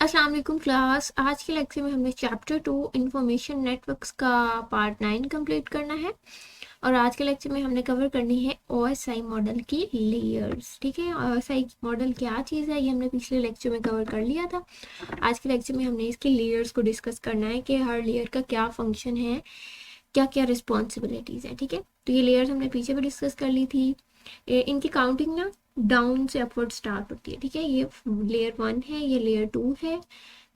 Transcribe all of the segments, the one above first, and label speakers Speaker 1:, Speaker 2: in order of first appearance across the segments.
Speaker 1: अस्सलाम वालेकुम क्लास। आज के लेक्चर में हमने चैप्टर 2 इंफॉर्मेशन नेटवर्क्स का पार्ट 9 कंप्लीट करना है और आज के लेक्चर में हमने कवर करनी है ओएसआई मॉडल की लेयर्स। ठीक है, ओएसआई मॉडल क्या चीज़ है ये हमने पिछले लेक्चर में कवर कर लिया था। आज के लेक्चर में हमने इसकी लेयर्स को डिस्कस करना है कि हर लेयर का क्या फंक्शन है, क्या क्या रिस्पॉन्सिबिलिटीज़ है। ठीक है, तो ये लेयर्स हमने पीछे भी डिस्कस कर ली थी। इनकी काउंटिंग ना डाउन से अपवर्ड स्टार्ट होती है। ठीक है, ये लेयर 1 है, ये लेयर 2 है,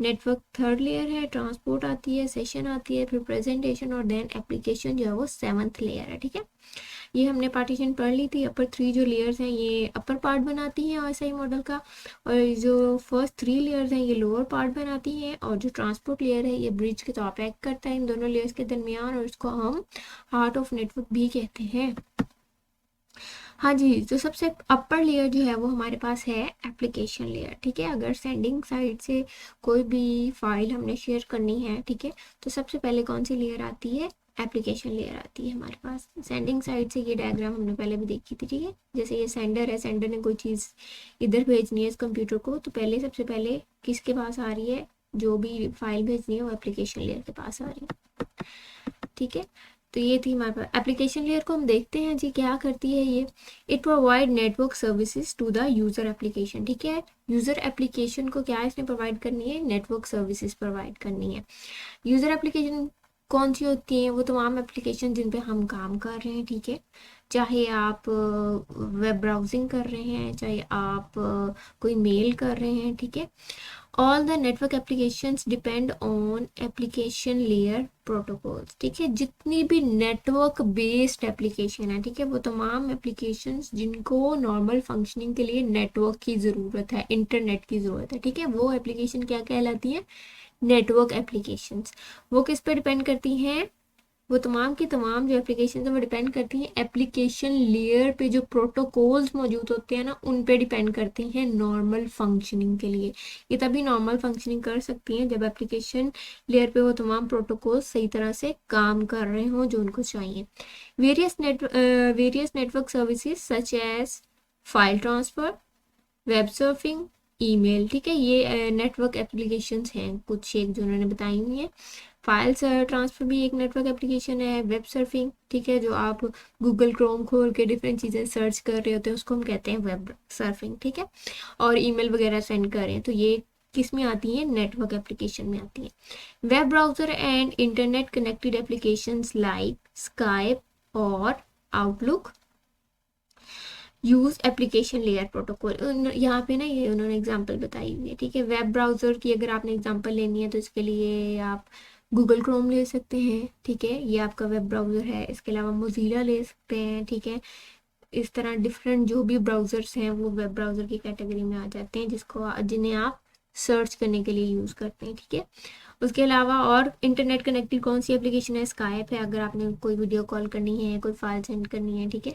Speaker 1: नेटवर्क थर्ड लेयर है, ट्रांसपोर्ट आती है, सेशन आती है, फिर प्रेजेंटेशन और देन एप्लीकेशन जो है वो 7th लेयर है। ठीक है, ये हमने पार्टीशन पढ़ ली थी। अपर 3 जो लेयर्स हैं ये अपर पार्ट बनाती हैं ओएसआई मॉडल का, और जो फर्स्ट 3 लेयर्स हैं ये लोअर पार्ट बनाती हैं, और जो ट्रांसपोर्ट लेयर है ये ब्रिज के तौर पर एक्ट करता है इन दोनों लेयर्स के दरमियान, और इसको हम हार्ट ऑफ नेटवर्क भी कहते हैं। हाँ जी, तो सबसे अपर लेयर जो है वो हमारे पास है एप्लीकेशन लेयर। ठीक है, अगर सेंडिंग साइड से कोई भी फाइल हमने शेयर करनी है, ठीक है, तो सबसे पहले कौन सी लेयर आती है? एप्लीकेशन लेयर आती है हमारे पास। सेंडिंग साइड से ये डायग्राम हमने पहले भी देखी थी। ठीक है, जैसे ये सेंडर है, सेंडर ने कोई चीज़ इधर भेजनी है इस कंप्यूटर को, तो पहले सबसे पहले किसके पास आ रही है? जो भी फाइल भेजनी है वो एप्लीकेशन लेयर के पास आ रही है। ठीक है, तो ये थी हमारे पास एप्लीकेशन लेयर को हम देखते हैं जी क्या करती है ये। It provide network services to the user application. ठीक है, यूजर एप्लीकेशन को क्या इसने प्रोवाइड करनी है? नेटवर्क सर्विसेज प्रोवाइड करनी है। यूजर एप्लीकेशन कौन सी होती हैं? वो तमाम एप्लीकेशन जिन पे हम काम कर रहे हैं। ठीक है, चाहे आप वेब ब्राउजिंग कर रहे हैं, चाहे आप कोई मेल कर रहे हैं। ठीक है, all the network applications depend on application layer protocols. ठीक है, जितनी भी नेटवर्क बेस्ड एप्लीकेशन है, ठीक है, वो तमाम एप्लीकेशंस जिनको नॉर्मल फंक्शनिंग के लिए नेटवर्क की ज़रूरत है, इंटरनेट की ज़रूरत है, ठीक है, वो एप्लीकेशन क्या कहलाती है? Network applications. वो किस पे डिपेंड करती हैं? वो तमाम की तमाम जो एप्लीकेशन है वो डिपेंड करती हैं एप्लीकेशन लेयर पे। जो प्रोटोकॉल्स मौजूद होते हैं ना उन पे डिपेंड करती हैं नॉर्मल फंक्शनिंग के लिए। ये तभी नॉर्मल फंक्शनिंग कर सकती हैं जब एप्लीकेशन लेयर पे वो तमाम प्रोटोकॉल्स सही तरह से काम कर रहे हों जो उनको चाहिए। Various network services such as file transfer, web surfing, email. ठीक है, ये नेटवर्क एप्लीकेशंस हैं कुछ एक जो उन्होंने बताई हुई हैं। फाइल ट्रांसफ़र भी एक नेटवर्क एप्लीकेशन है। वेब सर्फिंग, ठीक है, जो आप गूगल क्रोम खोल के डिफरेंट चीज़ें सर्च कर रहे होते हैं उसको हम कहते हैं वेब सर्फिंग। ठीक है, और ईमेल वगैरह सेंड कर रहे हैं तो ये किस में आती हैं? नेटवर्क एप्लीकेशन में आती हैं। Web browser and internet connected applications like Skype और Outlook use application layer protocol. यहाँ पे ना ये उन्होंने एग्जांपल बताई हुई है। ठीक है, वेब ब्राउज़र की अगर आपने एग्जांपल लेनी है तो इसके लिए आप गूगल क्रोम ले सकते हैं। ठीक है, ये आपका वेब ब्राउज़र है। इसके अलावा मोज़िला ले सकते हैं। ठीक है, इस तरह डिफरेंट जो भी ब्राउज़र्स हैं वो वेब ब्राउज़र की कैटेगरी में आ जाते हैं जिन्हें आप सर्च करने के लिए यूज़ करते हैं। ठीक है, उसके अलावा और इंटरनेट कनेक्टेड कौन सी एप्लीकेशन है? स्काइप है। अगर आपने कोई वीडियो कॉल करनी है, कोई फाइल सेंड करनी है, ठीक है,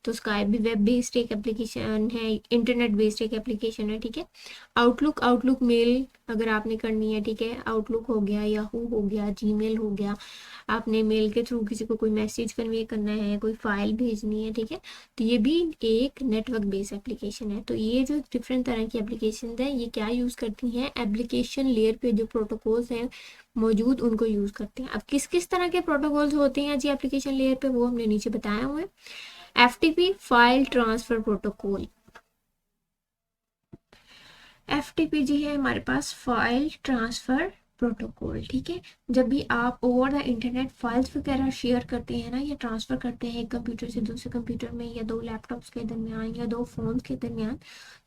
Speaker 1: तो स्काइप भी वेब बेस्ड एक एप्लीकेशन है, इंटरनेट बेस्ड एक एप्लीकेशन है। ठीक है, आउटलुक मेल अगर आपने करनी है, ठीक है, आउटलुक हो गया, याहू हो गया, जीमेल हो गया, आपने मेल के थ्रू किसी को कोई मैसेज कन्वे करना है, कोई फाइल भेजनी है, ठीक है, तो ये भी एक नेटवर्क बेस्ड एप्लीकेशन है। तो ये जो डिफरेंट तरह की एप्लीकेशन है ये क्या यूज़ करती हैं? एप्लीकेशन लेयर पे जो प्रोटोकॉल्स हैं मौजूद उनको यूज़ करते हैं। अब किस किस तरह के प्रोटोकॉल्स होते हैं जी एप्लीकेशन लेयर पे वो हमने नीचे बताया हुआ है। FTP file transfer protocol. FTP जी है हमारे पास फाइल ट्रांसफ़र प्रोटोकॉल। ठीक है, जब भी आप ओवर द इंटरनेट फाइल्स वगैरह शेयर करते हैं ना या ट्रांसफ़र करते हैं एक कंप्यूटर से दूसरे कंप्यूटर में या 2 लैपटॉप्स के दरमियान या 2 फ़ोन्स के दरमियान,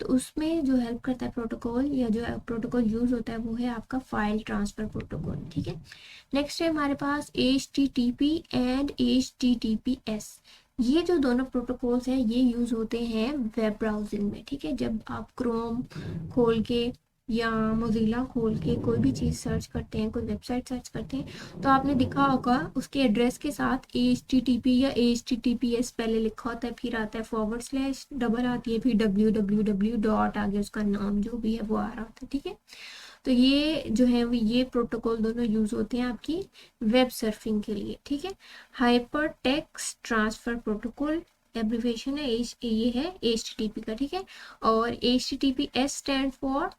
Speaker 1: तो उसमें जो हेल्प करता है प्रोटोकॉल या जो प्रोटोकॉल यूज़ होता है वो है आपका फाइल ट्रांसफ़र प्रोटोकॉल। ठीक है, नेक्स्ट है हमारे पास HTTP एंड HTTPS। ये जो दोनों प्रोटोकॉल्स हैं ये यूज़ होते हैं वेब ब्राउजिंग में। ठीक है, जब आप क्रोम खोल के या मोज़िला खोल के कोई भी चीज़ सर्च करते हैं, कोई वेबसाइट सर्च करते हैं, तो आपने देखा होगा उसके एड्रेस के साथ HTTP या HTTPS पहले लिखा होता है, फिर आता है / डबल आती है, फिर www डॉट आगे उसका नाम जो भी है वो आ रहा होता है। ठीक है, तो ये जो है ये प्रोटोकॉल दोनों यूज़ होते हैं आपकी वेब सर्फिंग के लिए। ठीक है, hyper text transfer protocol abbreviation है ये है HTTP का। ठीक है, और HTTPS stand for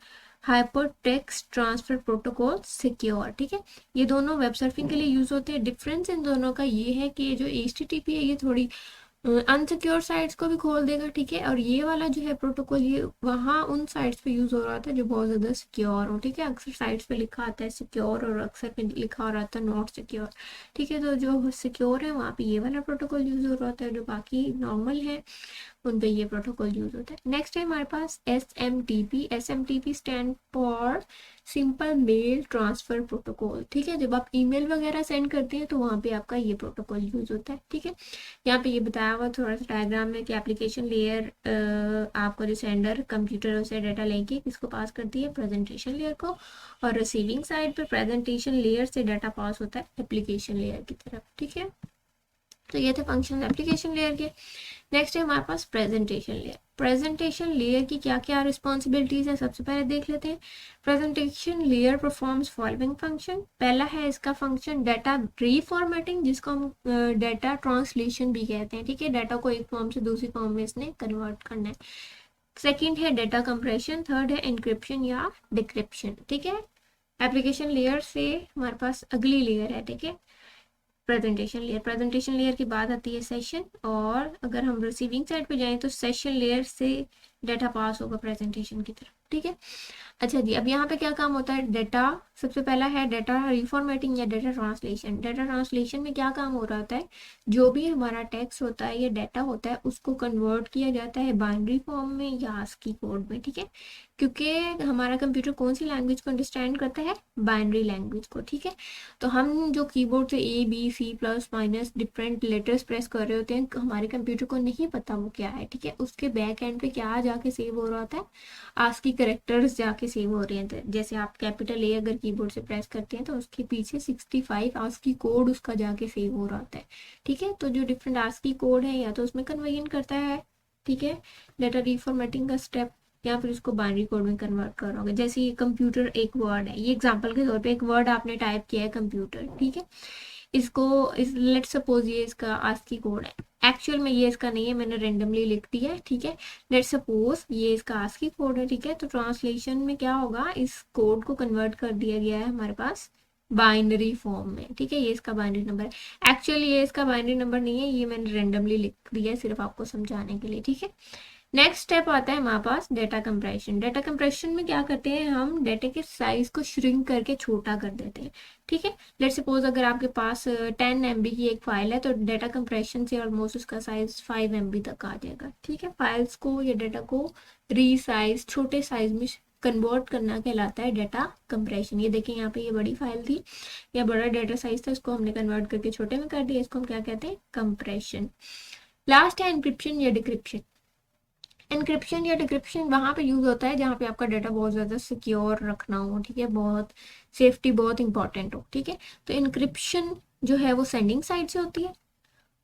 Speaker 1: hyper text transfer protocol secure. ठीक है, ये दोनों वेब सर्फिंग के लिए यूज होते हैं। डिफरेंस इन दोनों का ये है कि ये जो HTTP है ये थोड़ी अनसिक्योर साइट्स को भी खोल देगा। ठीक है, और ये वाला जो है प्रोटोकॉल ये वहाँ उन साइट्स पे यूज हो रहा था जो बहुत ज़्यादा सिक्योर हो। ठीक है, अक्सर साइट्स पे लिखा आता है सिक्योर और अक्सर पे लिखा हो रहा था नॉट सिक्योर। ठीक है, तो जो सिक्योर है वहाँ पे ये वाला प्रोटोकॉल यूज हो रहा था, जो बाकी नॉर्मल है उन पे ये प्रोटोकॉल यूज होता है। नेक्स्ट है हमारे पास SMTP। SMTP stand for simple mail transfer protocol. ठीक है, जब आप ईमेल वगैरह सेंड करते हैं तो वहाँ पे आपका ये प्रोटोकॉल यूज होता है। ठीक है, यहाँ पे ये बताया हुआ थोड़ा सा डायग्राम में कि एप्लीकेशन लेयर आपका जो सेंडर कंप्यूटर से डाटा लेके किसको पास करती है, प्रेजेंटेशन लेयर को, और रिसीविंग साइड पे प्रेजेंटेशन लेयर से डाटा पास होता है एप्लीकेशन लेयर की तरफ। ठीक है, तो ये थे फंक्शन एप्लीकेशन लेयर के। नेक्स्ट है हमारे पास प्रेजेंटेशन लेयर। प्रेजेंटेशन लेयर की क्या क्या रिस्पॉन्सिबिलिटीज है, सबसे पहले देख लेते हैं। Presentation layer performs following function. पहला है इसका फंक्शन डाटा रीफॉर्मेटिंग, जिसको हम डाटा ट्रांसलेशन भी कहते हैं। ठीक है, डाटा को एक फॉर्म से दूसरी फॉर्म में इसने कन्वर्ट करना है। सेकेंड है डाटा कंप्रेशन। थर्ड है इंक्रिप्शन या डिक्रिप्शन। ठीक है, एप्लीकेशन लेयर से हमारे पास अगली लेयर है। ठीक है, प्रेजेंटेशन लेयर। प्रेजेंटेशन लेयर के बाद आती है सेशन, और अगर हम रिसीविंग साइड पे जाएं तो सेशन लेयर से डाटा पास होगा प्रेजेंटेशन की तरफ। ठीक है, अच्छा जी, अब यहाँ पे क्या काम होता है, डाटा सबसे पहला है डाटा रिफॉर्मेटिंग या डाटा ट्रांसलेशन। डाटा ट्रांसलेशन में क्या काम हो रहा होता है, जो भी हमारा टेक्स्ट होता है या डाटा होता है उसको कन्वर्ट किया जाता है बाइनरी फॉर्म में या आस्की कोड में। ठीक है, क्योंकि हमारा कंप्यूटर कौन सी लैंग्वेज को अंडरस्टैंड करता है, बाइनरी लैंग्वेज को। ठीक है, तो हम जो कीबोर्ड से A B C plus minus different letters press कर रहे होते हैं, हमारे कंप्यूटर को नहीं पता वो क्या है। ठीक है, उसके बैक एंड पे क्या जाके सेव हो रहा होता है, आस्की करेक्टर्स जाके सेव हो रहे हैं। जैसे आप कैपिटल A अगर कीबोर्ड से प्रेस करते हैं तो उसके पीछे 65 आस्की कोड उसका जाके सेव हो रहा होता है। ठीक है, तो जो डिफरेंट आस्की कोड है या तो उसमें कन्वर्जन करता है, ठीक है, डाटा रिफॉर्मेटिंग का स्टेप, या फिर उसको बाइनरी कोड में कन्वर्ट करोगे। जैसे ये कंप्यूटर एक वर्ड है, ये एग्जांपल के तौर पे एक वर्ड आपने टाइप किया है कंप्यूटर। ठीक है, इसको लेट सपोज ये इसका आस्की कोड है, एक्चुअल में ये इसका नहीं है, मैंने रेंडमली लिख दिया है। ठीक है, लेट सपोज ये इसका आस्की कोड है। ठीक है, तो ट्रांसलेशन में क्या होगा, इस कोड को कन्वर्ट कर दिया गया है हमारे पास बाइनरी फॉर्म में। ठीक है, ये इसका बाइनरी नंबर है, एक्चुअली ये इसका बाइनरी नंबर नहीं है, ये मैंने रेंडमली लिख दिया है सिर्फ आपको समझाने के लिए। ठीक है, नेक्स्ट स्टेप आता है हमारे पास डाटा कंप्रेशन। डाटा कंप्रेशन में क्या करते हैं, हम डाटा के साइज को श्रिंक करके छोटा कर देते हैं। ठीक है, लेट सपोज अगर आपके पास 10 MB की एक फाइल है तो डाटा कंप्रेशन से ऑलमोस्ट उसका साइज 5 MB तक आ जाएगा। ठीक है, फाइल्स को या डाटा को रीसाइज छोटे साइज में कन्वर्ट करना कहलाता है डाटा कंप्रेशन। ये देखिए यहाँ पे ये बड़ी फाइल थी या बड़ा डाटा साइज था, इसको हमने कन्वर्ट करके छोटे में कर दिया, इसको हम क्या कहते हैं, कंप्रेशन। लास्ट है एनक्रिप्शन या डिक्रिप्शन। एनक्रिप्शन या डिक्रिप्शन वहाँ पे यूज होता है जहाँ पे आपका डाटा बहुत ज़्यादा सिक्योर रखना हो। ठीक है, बहुत सेफ्टी बहुत इंपॉर्टेंट हो। ठीक है, तो एनक्रिप्शन जो है वो सेंडिंग साइड से होती है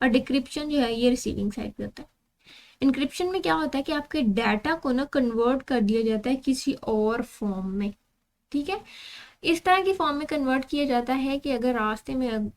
Speaker 1: और डिक्रिप्शन जो है ये रिसीविंग साइड पे होता है। एनक्रिप्शन में क्या होता है कि आपके डाटा को ना कन्वर्ट कर दिया जाता है किसी और फॉर्म में। ठीक है, इस तरह की फॉर्म में कन्वर्ट किया जाता है कि अगर रास्ते में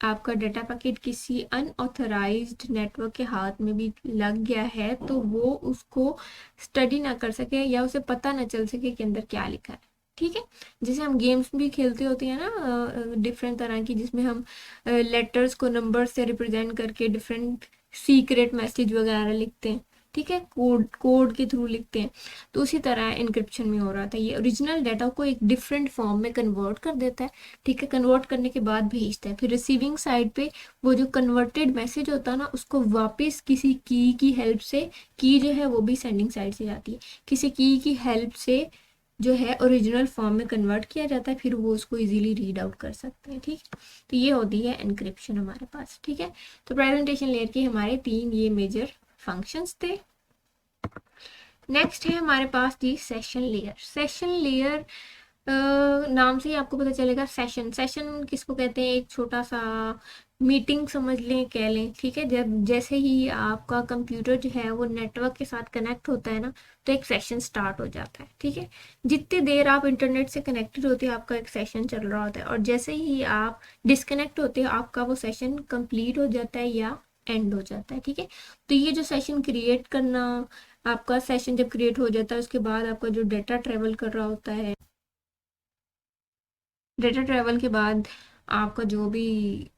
Speaker 1: आपका डाटा पैकेट किसी अनऑथराइज्ड नेटवर्क के हाथ में भी लग गया है तो वो उसको स्टडी ना कर सके या उसे पता ना चल सके कि अंदर क्या लिखा है। ठीक है, जैसे हम गेम्स भी खेलते होते हैं ना डिफरेंट तरह की, जिसमें हम लेटर्स को नंबर से रिप्रेजेंट करके डिफरेंट सीक्रेट मैसेज वगैरह लिखते हैं। ठीक है, कोड के थ्रू लिखते हैं, तो उसी तरह इंक्रिप्शन में हो रहा था, ये ओरिजिनल डाटा को एक डिफरेंट फॉर्म में कन्वर्ट कर देता है। ठीक है, कन्वर्ट करने के बाद भेजता है, फिर रिसीविंग साइड पे वो जो कन्वर्टेड मैसेज होता है ना उसको वापस किसी की हेल्प से, की जो है वो भी सेंडिंग साइड से जाती है, किसी की हेल्प से जो है ओरिजिनल फॉर्म में कन्वर्ट किया जाता है, फिर वो उसको इजीली रीड आउट कर सकते हैं। ठीक, तो ये होती है एनक्रिप्शन हमारे पास। ठीक है, तो प्रेजेंटेशन लेयर के हमारे 3 ये मेजर फंक्शंस थे। नेक्स्ट है हमारे पास जी सेशन लेयर। सेशन लेयर नाम से ही आपको पता चलेगा, सेशन सेशन किसको कहते हैं, एक छोटा सा मीटिंग समझ लें, कह लें। ठीक है, जब जैसे ही आपका कंप्यूटर जो है वो नेटवर्क के साथ कनेक्ट होता है ना तो एक सेशन स्टार्ट हो जाता है। ठीक है, जितनी देर आप इंटरनेट से कनेक्टेड होते हैं आपका एक सेशन चल रहा होता है, और जैसे ही आप डिस्कनेक्ट होते हैं आपका वो सेशन कंप्लीट हो जाता है या एंड हो जाता है। ठीक है, तो ये जो सेशन क्रिएट करना, आपका सेशन जब क्रिएट हो जाता है उसके बाद आपका जो डेटा ट्रेवल कर रहा होता है, डेटा ट्रेवल के बाद आपका जो भी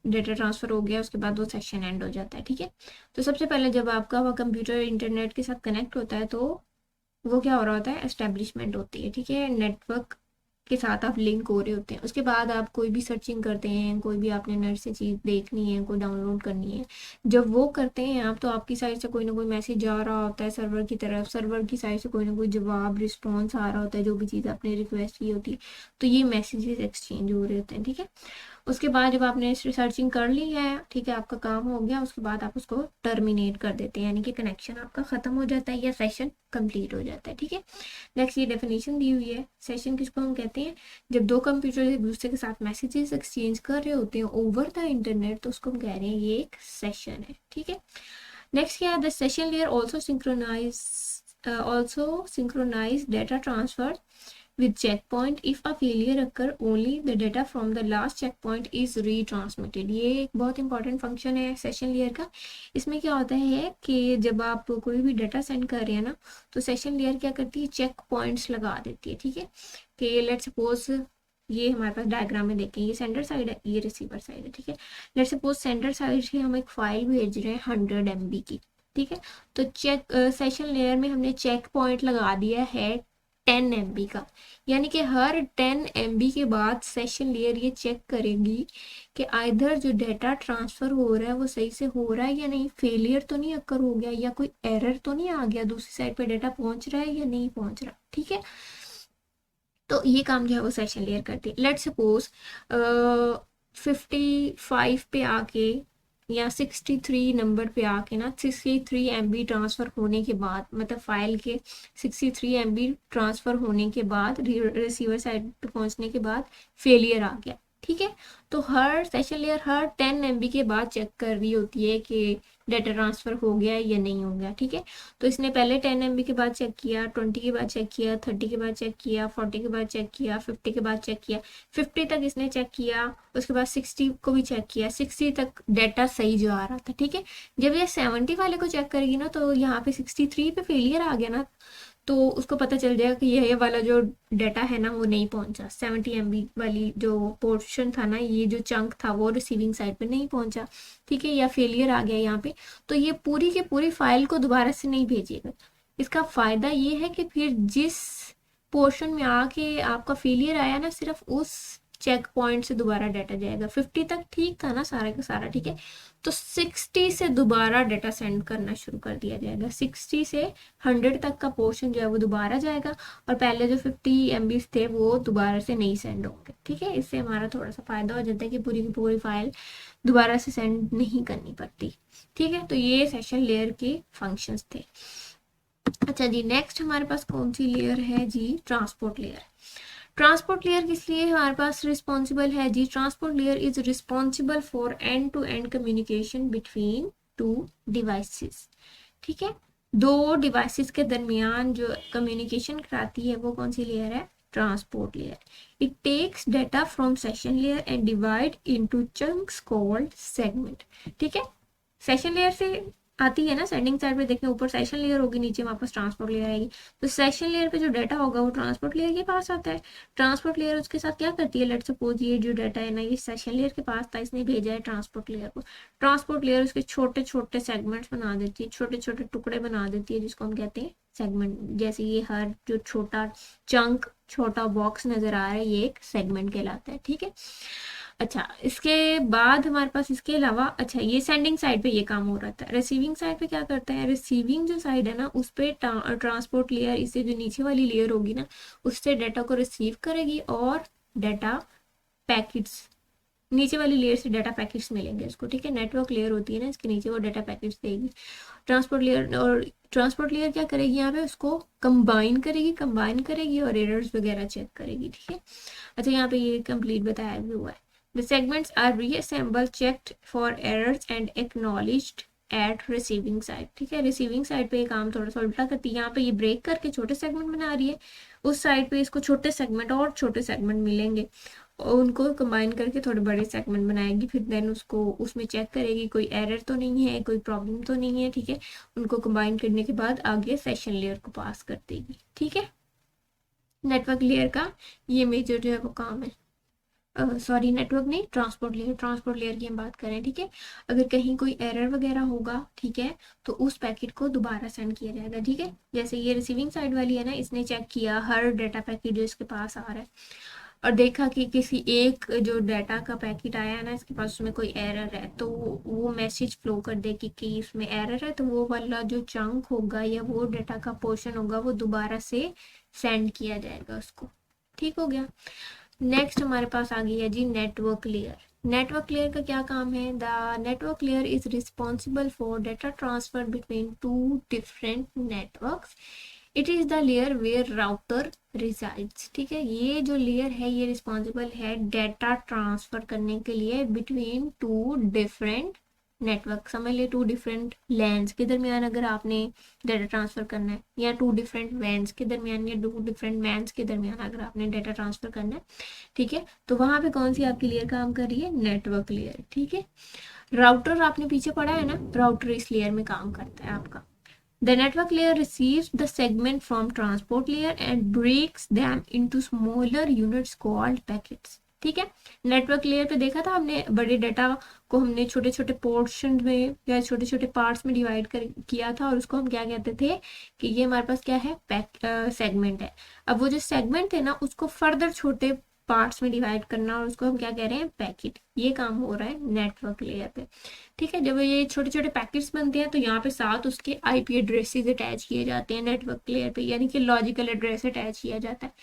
Speaker 1: डेटा ट्रांसफ़र हो गया उसके बाद वो सेशन एंड हो जाता है। ठीक है, तो सबसे पहले जब आपका वो कंप्यूटर इंटरनेट के साथ कनेक्ट होता है तो वो क्या हो रहा होता है, एस्टेब्लिशमेंट होती है। ठीक है, नेटवर्क के साथ आप लिंक हो रहे होते हैं। उसके बाद आप कोई भी सर्चिंग करते हैं, कोई भी आपने नेट से चीज़ देखनी है, कोई डाउनलोड करनी है, जब वो करते हैं आप तो आपकी साइड से कोई ना कोई मैसेज जा रहा होता है सर्वर की तरफ, सर्वर की साइड से कोई ना कोई जवाब रिस्पॉन्स आ रहा होता है, जो भी चीज़ आपने रिक्वेस्ट की होती है, तो ये मैसेजेस एक्सचेंज हो रहे होते हैं। ठीक है, उसके बाद जब आपने सर्चिंग कर ली है, ठीक है, आपका काम हो गया, उसके बाद आप उसको टर्मिनेट कर देते हैं, यानी कि कनेक्शन आपका ख़त्म हो जाता है या सेशन कंप्लीट हो जाता है। ठीक है, नेक्स्ट ये डेफिनेशन दी हुई है, सेशन किसको हम कहते हैं, जब दो कंप्यूटर एक दूसरे के साथ मैसेजेस एक्सचेंज कर रहे होते हैं ओवर द इंटरनेट, तो उसको हम कह रहे हैं ये एक सेशन है। ठीक है, नेक्स्ट क्या है, the session layer also synchronize data transfer with checkpoint if a failure occur only the data from the last checkpoint is retransmitted। ये एक बहुत इंपॉर्टेंट फंक्शन है सेशन लेयर का। इसमें क्या होता है कि जब आप कोई भी डाटा सेंड कर रहे हैं ना, तो सेशन लेयर क्या करती है, चेक पॉइंट्स लगा देती है। ठीक है, कि लेट सपोज ये हमारे पास डायग्राम में देखें, ये सेंडर साइड है, ये रिसीवर साइड है। ठीक है, लेट सपोज सेंडर साइड से हम एक फाइल भेज रहे हैं 100 MB की। ठीक है, तो सेशन लेयर में हमने चेक पॉइंट लगा दिया है 10 MB का, यानी कि हर 10 MB के बाद सेशन लेयर ये चेक करेगी कि आइधर जो डेटा ट्रांसफ़र हो रहा है वो सही से हो रहा है या नहीं, फेलियर तो नहीं अकर हो गया या कोई एरर तो नहीं आ गया, दूसरी साइड पे डेटा पहुंच रहा है या नहीं पहुंच रहा। ठीक है, तो ये काम जो है वो सेशन लेयर करती है। लेट सपोज 55 पे आके या 63 नंबर पे आके ना 63 MB ट्रांसफ़र होने के बाद, मतलब फाइल के 63 MB ट्रांसफ़र होने के बाद रिसीवर साइड पे पहुंचने के बाद फेलियर आ गया। ठीक है, तो हर सेशन लेयर हर 10 MB के बाद चेक कर रही होती है कि डेटा ट्रांसफ़र हो गया या नहीं हो गया। ठीक है, तो इसने पहले 10 MB के बाद चेक किया, 20 के बाद चेक किया, 30 के बाद चेक किया, 40 के बाद चेक किया, 50 के बाद चेक किया, 50 तक इसने चेक किया, उसके बाद 60 को भी चेक किया, 60 तक डेटा सही जो आ रहा था। ठीक है, जब ये 70 वाले को चेक करेगी ना, तो यहाँ पे 63 पे फेलियर आ गया ना, तो उसको पता चल जाएगा कि ये वाला जो डाटा है ना वो नहीं पहुंचा, 70 MB वाली जो पोर्शन था ना, ये जो चंक था वो रिसीविंग साइड पे नहीं पहुंचा। ठीक है, या फेलियर आ गया यहाँ पे, तो ये पूरी की पूरी फाइल को दोबारा से नहीं भेजिएगा। इसका फायदा ये है कि फिर जिस पोर्शन में आके आपका फेलियर आया ना, सिर्फ उस चेक पॉइंट से दोबारा डाटा जाएगा। 50 तक ठीक था ना सारा का सारा, ठीक है, तो 60 से दोबारा डाटा सेंड करना शुरू कर दिया जाएगा। 60 से 100 तक का पोर्शन जो है वो दोबारा जाएगा, और पहले जो 50 MB थे वो दोबारा से नहीं सेंड होंगे। ठीक है, इससे हमारा थोड़ा सा फायदा हो जाता है कि पूरी की पूरी फाइल दोबारा से सेंड नहीं करनी पड़ती। ठीक है, तो ये सेशन लेयर के फंक्शंस थे। अच्छा जी, नेक्स्ट हमारे पास कौन सी लेयर है जी, ट्रांसपोर्ट लेयर। ट्रांसपोर्ट लेयर किस लिए हमारे पास रिस्पॉन्सिबल है जी, transport layer is responsible for end to end communication between two devices. ठीक है, दो डिवाइसेस के दरमियान जो कम्युनिकेशन कराती है वो कौन सी लेयर है, transport layer. It takes data from session layer and divide into chunks called segment. ठीक है, सेशन लेयर से आती है ना, सेंडिंग साइड पे देखें ऊपर सेशन लेयर होगी, नीचे वापस ट्रांसपोर्ट लेयर आएगी, तो सेशन लेयर पे जो डाटा होगा वो ट्रांसपोर्ट लेयर के पास आता है। ट्रांसपोर्ट लेयर उसके साथ क्या करती है, लेट सपोज ये जो डाटा है ना ये सेशन लेयर के पास था, इसने भेजा है ट्रांसपोर्ट लेयर को, ट्रांसपोर्ट लेयर उसके छोटे छोटे सेगमेंट्स बना देती है, छोटे छोटे टुकड़े बना देती है, जिसको हम कहते हैं सेगमेंट। जैसे ये हर जो छोटा चंक, छोटा बॉक्स नजर आ रहा है, ये एक सेगमेंट कहलाता है। ठीक है, अच्छा, इसके बाद हमारे पास इसके अलावा, अच्छा ये सेंडिंग साइड पे ये काम हो रहा था, रिसीविंग साइड पे क्या करता है, रिसीविंग जो साइड है ना उस पे ट्रांसपोर्ट लेयर, इससे जो नीचे वाली लेयर होगी ना, उससे डाटा को रिसीव करेगी और डाटा पैकेट्स, नीचे वाली लेयर से डाटा पैकेट्स मिलेंगे उसको। ठीक है, नेटवर्क लेयर होती है ना, इसके नीचे वो डाटा पैकेट्स देगी ट्रांसपोर्ट लेयर, और ट्रांसपोर्ट लेयर क्या करेगी यहाँ पे, उसको कंबाइन करेगी और एरर्स वगैरह चेक करेगी। ठीक है, अच्छा यहाँ पे ये कंप्लीट बताया भी हुआ है। The segments are reassembled, checked for errors and acknowledged at receiving side। ठीक है, रिसीविंग साइड पे ये काम थोड़ा सा उल्टा करती है, यहाँ पे ये ब्रेक करके छोटे सेगमेंट बना रही है, उस साइड पे इसको छोटे सेगमेंट और छोटे सेगमेंट मिलेंगे, उनको कंबाइन करके थोड़े बड़े सेगमेंट बनाएगी, फिर देन उसको उसमें चेक करेगी कोई एरर तो नहीं है, कोई प्रॉब्लम तो नहीं है, ठीक है। उनको कंबाइन करने के बाद आगे सेशन लेयर को पास कर देगी, ठीक है। नेटवर्क लेयर का ये मेजर जो है वो काम है। सॉरी, नेटवर्क नहीं, ट्रांसपोर्ट लेयर, ट्रांसपोर्ट लेयर की हम बात करें, ठीक है। अगर कहीं कोई एरर वगैरह होगा, ठीक है, तो उस पैकेट को दोबारा सेंड किया जाएगा, ठीक है। जैसे ये रिसीविंग साइड वाली है ना, इसने चेक किया हर डाटा पैकेट जो इसके पास आ रहा है और देखा कि किसी एक जो डाटा का पैकेट आया है ना, इसके पास उसमें कोई एरर है, तो वो मैसेज फ्लो कर देगी कि इसमें एरर है, तो वो वाला जो चंक होगा या वो डाटा का पोर्शन होगा वो दोबारा से सेंड किया जाएगा उसको, ठीक हो गया। नेक्स्ट हमारे पास आ गई है जी नेटवर्क लेयर। नेटवर्क लेयर का क्या काम है? The network layer is responsible for data transfer between two different networks. It is the layer where router resides, ठीक है। ये जो लेयर है ये रिस्पॉन्सिबल है डेटा ट्रांसफर करने के लिए बिटवीन टू डिफरेंट नेटवर्क। समझ लिए, टू डिफरेंट लैंड्स के दरमियान अगर आपने डाटा ट्रांसफर करना है, या टू डिफरेंट वैन्स के दरमियान, या टू डिफरेंट मैन्स के दरमियान अगर आपने डाटा ट्रांसफर करना है, ठीक है, तो वहां पे कौन सी आपकी लेयर काम कर रही है? नेटवर्क लेयर, ठीक है। राउटर आपने पीछे पढ़ा है ना, राउटर इस लेयर में काम करता है आपका। The network layer receives the segment from transport layer and breaks them into smaller units called packets, ठीक है। नेटवर्क लेयर पे देखा था हमने, बड़े डाटा को हमने छोटे छोटे पोर्शन में या छोटे छोटे पार्ट्स में डिवाइड कर किया था, और उसको हम क्या कहते थे कि ये हमारे पास क्या है? सेगमेंट है। अब वो जो सेगमेंट है ना, उसको फर्दर छोटे पार्ट्स में डिवाइड करना, और उसको हम क्या कह रहे हैं? पैकेट। ये काम हो रहा है नेटवर्क लेयर पे, ठीक है। जब ये छोटे छोटे पैकेट्स बनते हैं तो यहाँ पे साथ उसके आईपी एड्रेसेस अटैच किए जाते हैं नेटवर्क लेयर पे, यानी कि लॉजिकल एड्रेस अटैच किया जाता है।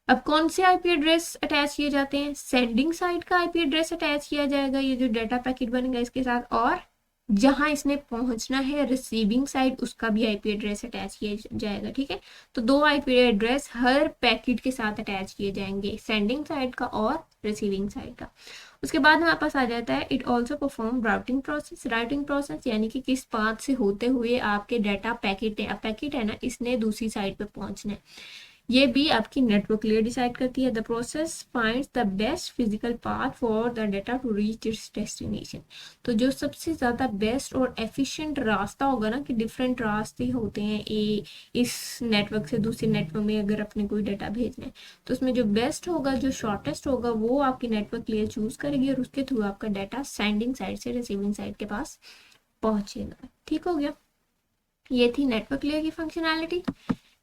Speaker 1: अब कौन से आईपी एड्रेस अटैच किए जाते हैं? सेंडिंग साइड का आईपी एड्रेस अटैच किया जाएगा, ये जो डाटा पैकेट बनेगा इसके साथ, और जहां इसने पहुंचना है रिसीविंग साइड, उसका भी आईपी एड्रेस अटैच किया जाएगा, ठीक है। तो दो आईपी एड्रेस हर पैकेट के साथ अटैच किए जाएंगे, सेंडिंग साइड का और रिसीविंग साइड का। उसके बाद हमारे पास आ जाता है it also perform routing process. Routing process यानी कि किस पाथ से होते हुए आपके डाटा पैकेट है ना, इसने दूसरी साइड पे पहुंचना है, ये भी आपकी नेटवर्क लेयर डिसाइड करती है। The process finds the best physical path for the data to reach its destination. तो जो सबसे ज़्यादा बेस्ट और एफिशिएंट रास्ता होगा ना, कि डिफरेंट रास्ते होते हैं इस नेटवर्क से दूसरे नेटवर्क में अगर अपने कोई डाटा भेजना है, तो उसमें जो बेस्ट होगा, जो शॉर्टेस्ट होगा, वो आपकी नेटवर्क लेयर चूज करेगी, और उसके थ्रू आपका डाटा सेंडिंग साइड से रिसीविंग साइड के पास पहुंचेगा, ठीक हो गया। ये थी नेटवर्क लेयर की फंक्शनैलिटी।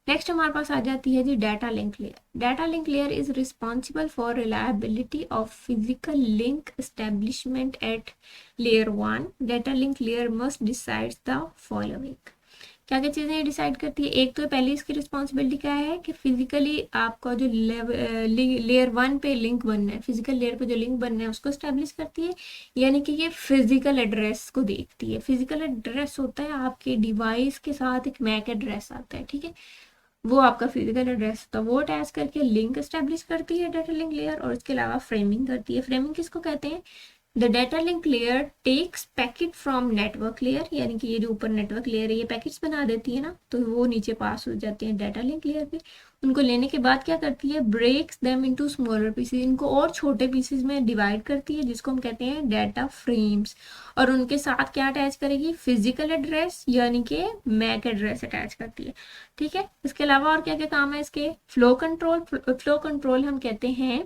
Speaker 1: नेक्स्ट हमारे पास आ जाती है जी data link layer. Data link layer is responsible for reliability of physical link establishment at layer 1। Data link layer must decides the following. क्या क्या चीज़ें डिसाइड करती है? एक तो पहले इसकी रिस्पॉन्सिबिलिटी क्या है कि फिजिकली आपका जो लेयर 1 पे लिंक बनना है, फिजिकल लेयर पे जो लिंक बनना है उसको स्टैब्लिश करती है, यानी कि ये फिजिकल एड्रेस को देखती है। फिजिकल एड्रेस होता है आपके डिवाइस के साथ एक मैक एड्रेस आता है, ठीक है, वो आपका फिजिकल एड्रेस होता है, वो अटैच करके लिंक एस्टेब्लिश करती है डाटा लिंक लेयर, और इसके अलावा फ्रेमिंग करती है। फ्रेमिंग किसको कहते हैं? The data link layer takes packet from network layer, यानी कि ये जो ऊपर नेटवर्क लेयर है ये पैकेट्स बना देती है ना, तो वो नीचे पास हो जाते हैं डाटा लिंक लेयर पे। उनको लेने के बाद क्या करती है? Breaks them into smaller pieces, इनको और छोटे पीसेस में डिवाइड करती है, जिसको हम कहते हैं डाटा फ्रेम्स, और उनके साथ क्या अटैच करेगी? फिजिकल एड्रेस यानी कि मैक एड्रेस अटैच करती है, ठीक है। इसके अलावा और क्या क्या काम है इसके? Flow control. फ्लो कंट्रोल हम कहते हैं,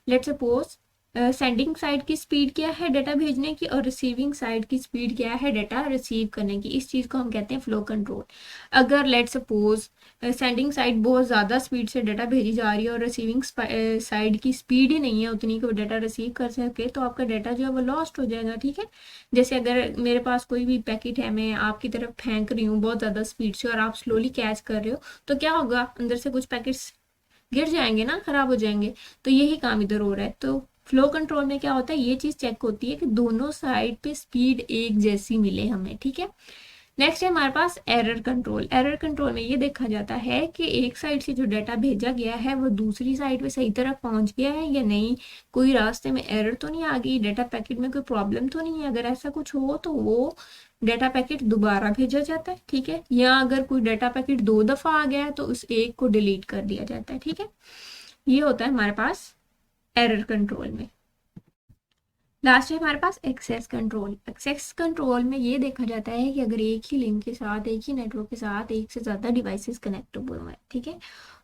Speaker 1: लेट सपोज सेंडिंग साइड की स्पीड क्या है डाटा भेजने की, और रिसीविंग साइड की स्पीड क्या है डाटा रिसीव करने की, इस चीज़ को हम कहते हैं फ्लो कंट्रोल। अगर लेट सपोज सेंडिंग साइड बहुत ज़्यादा स्पीड से डाटा भेजी जा रही है और रिसीविंग साइड की स्पीड ही नहीं है उतनी को डाटा रिसीव कर सके, तो आपका डाटा जो है वो लॉस्ट हो जाएगा, ठीक है। जैसे अगर मेरे पास कोई भी पैकेट है, मैं आपकी तरफ फेंक रही हूँ बहुत ज़्यादा स्पीड से, और आप स्लोली कैच कर रहे हो, तो क्या होगा? अंदर से कुछ पैकेट्स गिर जाएंगे ना, खराब हो जाएंगे। तो यही काम इधर हो रहा है। तो फ्लो कंट्रोल में क्या होता है? ये चीज चेक होती है कि दोनों साइड पे स्पीड एक जैसी मिले हमें, ठीक है। नेक्स्ट है हमारे पास एरर कंट्रोल। एरर कंट्रोल में ये देखा जाता है कि एक साइड से जो डाटा भेजा गया है वो दूसरी साइड पे सही तरह पहुंच गया है या नहीं, कोई रास्ते में एरर तो नहीं आ गई, डाटा पैकेट में कोई प्रॉब्लम तो नहीं है। अगर ऐसा कुछ हो तो वो डाटा पैकेट दोबारा भेजा जाता है, ठीक है। या अगर कोई डाटा पैकेट 2 दफा आ गया है तो उस एक को डिलीट कर दिया जाता है, ठीक है। ये होता है हमारे पास एरर कंट्रोल में। लास्ट है हमारे पास एक्सेस कंट्रोल। एक्सेस कंट्रोल में ये देखा जाता है कि अगर एक ही लिंक के साथ, एक ही नेटवर्क के साथ एक से ज़्यादा डिवाइसेस कनेक्ट हुए हैं, ठीक है,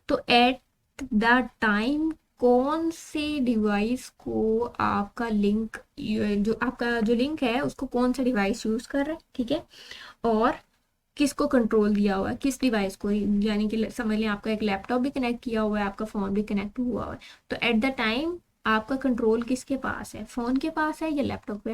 Speaker 1: तो एट द टाइम कौन से डिवाइस को आपका लिंक, जो आपका जो लिंक है उसको कौन सा डिवाइस यूज़ कर रहा है, ठीक है, और किसको कंट्रोल दिया हुआ है, किस डिवाइस को, यानी कि समझ लें आपका एक लैपटॉप भी कनेक्ट किया हुआ है, आपका फ़ोन भी कनेक्ट हुआ है, तो एट द टाइम आपका कंट्रोल किसके पास है, फ़ोन के पास है या लैपटॉप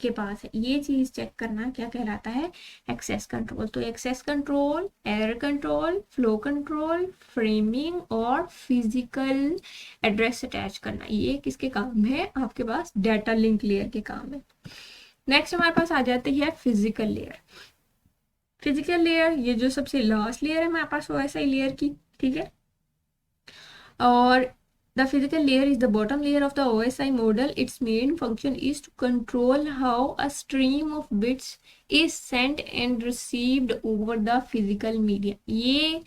Speaker 1: के पास है, ये चीज़ चेक करना क्या कहलाता है, एक्सेस कंट्रोल। तो access control, error control, flow control, framing और फिजिकल एड्रेस अटैच करना, ये किसके काम है, आपके पास डाटा लिंक लेयर के काम है। नेक्स्ट हमारे पास आ जाती है फिजिकल लेयर। फिजिकल लेयर, ये जो सबसे लास्ट लेयर है हमारे पास ओएसआई लेयर की, ठीक है, और the physical layer is the bottom layer of the OSI model. Its main function is to control how a stream of bits is sent and received over the physical medium. ये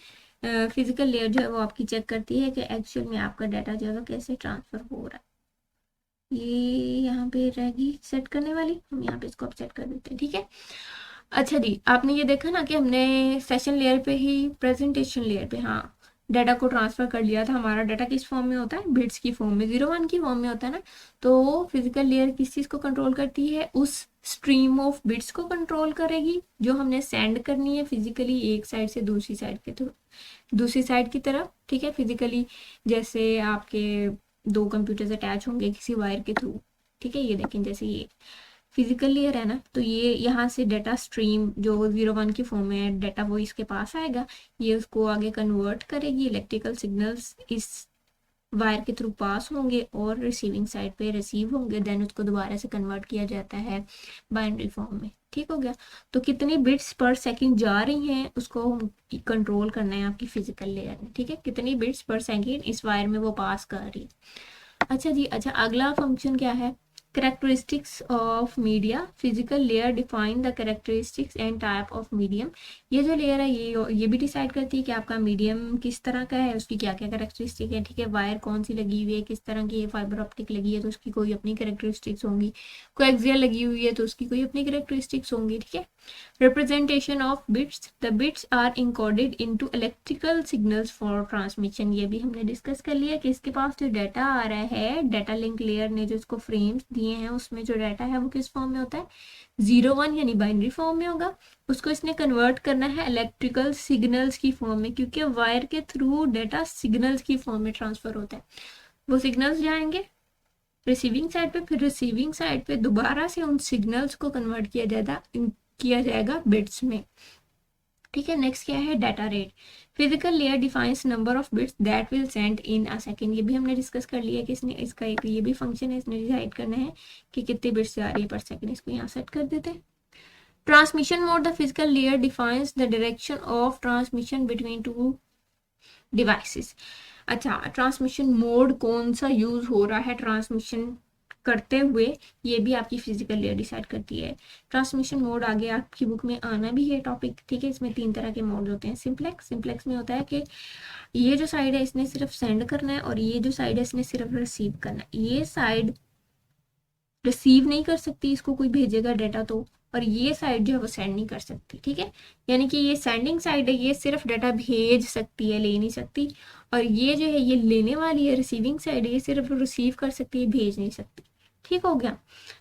Speaker 1: physical layer जो है वो आपकी check करती है कि actual में आपका डाटा जो है कैसे ट्रांसफर हो रहा है। ये यहाँ पे रहेगी सेट करने वाली, हम यहाँ पे इसको अब सेट कर देते हैं, ठीक है। अच्छा जी, आपने ये देखा ना कि हमने सेशन लेयर पे ही, प्रेजेंटेशन लेयर पे, हाँ, डाटा को ट्रांसफर कर लिया था। हमारा डाटा किस फॉर्म में होता है, बिट्स की फॉर्म में, 0 1 की फॉर्म में होता है ना। तो फिजिकल लेयर किस चीज़ को कंट्रोल करती है, उस स्ट्रीम ऑफ बिट्स को कंट्रोल करेगी जो हमने सेंड करनी है फिजिकली एक साइड से दूसरी साइड के थ्रू, दूसरी साइड की तरफ, ठीक है, फिजिकली। जैसे आपके 2 कंप्यूटर्स अटैच होंगे किसी वायर के थ्रू, ठीक है, ये देखें जैसे ये फिजिकल लेयर है ना, तो ये यहाँ से डाटा स्ट्रीम जो 0 1 की फॉर्म में है, डाटा वो इसके पास आएगा, ये उसको आगे कन्वर्ट करेगी, इलेक्ट्रिकल सिग्नल्स इस वायर के थ्रू पास होंगे और रिसीविंग साइड पे रिसीव होंगे, देन उसको दोबारा से कन्वर्ट किया जाता है बाइनरी फॉर्म में, ठीक हो गया। तो कितनी बिट्स पर सेकंड जा रही हैं उसको कंट्रोल करना है आपकी फिजिकल लेयर में, ठीक है, कितनी बिट्स पर सेकंड इस वायर में वो पास कर रही है। अच्छा जी, अच्छा अगला फंक्शन क्या है, characteristics of media. Physical layer define the characteristics and type of medium. ये जो लेयर है ये भी डिसाइड करती है कि आपका मीडियम किस तरह का है, उसकी क्या क्या कैरेक्टरिस्टिक है, ठीक है, वायर कौन सी लगी हुई है, किस तरह की है, फाइबर ऑप्टिक लगी है तो उसकी कोई अपनी कैरेक्टरिस्टिक्स होंगी, कोएक्सियल लगी हुई है तो उसकी कोई अपनी कैरेक्टरिस्टिक्स होंगी, ठीक है। Representation of bits, the bits are encoded into electrical signals for transmission. ये भी हमने डिस्कस कर लिया कि इसके पास जो डाटा आ रहा है, डाटा लिंक लेयर ने जो इसको फ्रेम्स दिए हैं उसमें जो डाटा है वो किस फॉर्म में होता है, 0 1 यानी बाइनरी फॉर्म में होगा, उसको इसने कन्वर्ट करना है इलेक्ट्रिकल सिग्नल्स की फॉर्म में, क्योंकि वायर के थ्रू डाटा सिग्नल्स की फॉर्म में ट्रांसफर होता है। वो सिग्नल्स जाएंगे रिसीविंग साइड पे, फिर रिसीविंग साइड पे दोबारा से उन सिग्नल्स को कन्वर्ट किया जाएगा बिट्स में, ठीक है। नेक्स्ट क्या है, data rate. Physical layer defines number of bits that will send in a second. ये भी हमने डिस्कस कर लिया कि इसने इसका एक ये भी फंक्शन है, इसने डिसाइड करना है कि कितने बिट्स जा रही है पर सेकेंड, इसको यहाँ सेट कर देते हैं। Transmission mode, the physical layer defines the direction of transmission between 2 devices. अच्छा, ट्रांसमिशन मोड कौन सा यूज हो रहा है ट्रांसमिशन करते हुए, ये भी आपकी फिजिकल लेयर डिसाइड करती है। ट्रांसमिशन मोड आगे आपकी बुक में आना भी है टॉपिक, ठीक है। इसमें 3 तरह के मोड होते हैं। सिंप्लेक्स में होता है कि ये जो साइड है इसने सिर्फ सेंड करना है और ये जो साइड है इसने सिर्फ रिसीव करना है। ये साइड रिसीव नहीं कर सकती, इसको कोई भेजेगा डाटा तो, और ये साइड जो है वो सेंड नहीं कर सकती, ठीक है। यानी कि ये सेंडिंग साइड है, ये सिर्फ डाटा भेज सकती है, ले नहीं सकती, और ये जो है ये लेने वाली है रिसीविंग साइड है, ये सिर्फ रिसीव कर सकती है, भेज नहीं सकती, ठीक हो गया।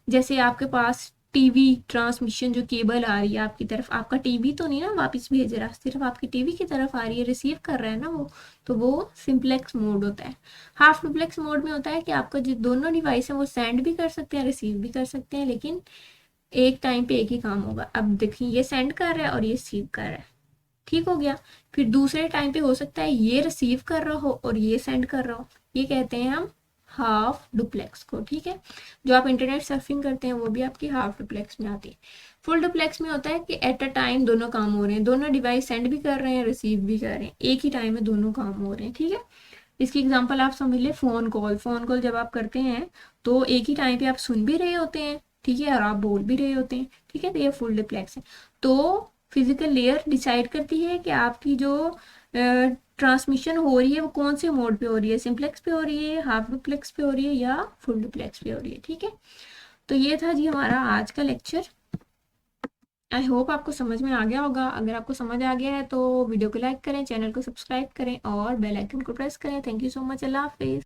Speaker 1: जैसे आपके पास टीवी ट्रांसमिशन जो केबल आ रही है आपकी तरफ, आपका टीवी तो नहीं ना वापस भेज रहा, सिर्फ आपकी टीवी की तरफ आ रही है, रिसीव कर रहा है ना वो, तो वो सिंप्लेक्स मोड होता है। हाफ डुप्लेक्स मोड में होता है कि आपका जो दोनों डिवाइस है वो सेंड भी कर सकते हैं, रिसीव भी कर सकते हैं, लेकिन एक टाइम पे एक ही काम होगा। अब देखिए ये सेंड कर रहा है और ये रिसीव कर रहा है, ठीक हो गया। फिर दूसरे टाइम पे हो सकता है ये रिसीव कर रहा हो और ये सेंड कर रहा हो, ये कहते हैं हम हाफ डुप्लेक्स को, ठीक है। जो आप इंटरनेट सर्फिंग करते हैं वो भी आपकी हाफ डुप्लेक्स में आती है। फुल डुप्लेक्स में होता है कि एट अ टाइम दोनों काम हो रहे हैं, दोनों डिवाइस सेंड भी कर रहे हैं, रिसीव भी कर रहे हैं, एक ही टाइम में दोनों काम हो रहे हैं, ठीक है। इसकी एग्जांपल आप समझ ले, फोन कॉल जब आप करते हैं तो एक ही टाइम पे आप सुन भी रहे होते हैं, ठीक है, और आप बोल भी रहे होते हैं, ठीक है, तो ये फुल डुप्लेक्स है। तो फिजिकल लेयर डिसाइड करती है कि आपकी जो ट्रांसमिशन हो रही है वो कौन से मोड पे हो रही है, सिंपलेक्स पे हो रही है, हाफ डुप्लेक्स पे हो रही है या फुल डुप्लेक्स पे हो रही है। ठीक है, तो ये था जी हमारा आज का लेक्चर। आई होप आपको समझ में आ गया होगा। अगर आपको समझ आ गया है तो वीडियो को लाइक करें, चैनल को सब्सक्राइब करें और बेल आइकन को प्रेस करें। Thank you so much. अल्लाह हाफिज़।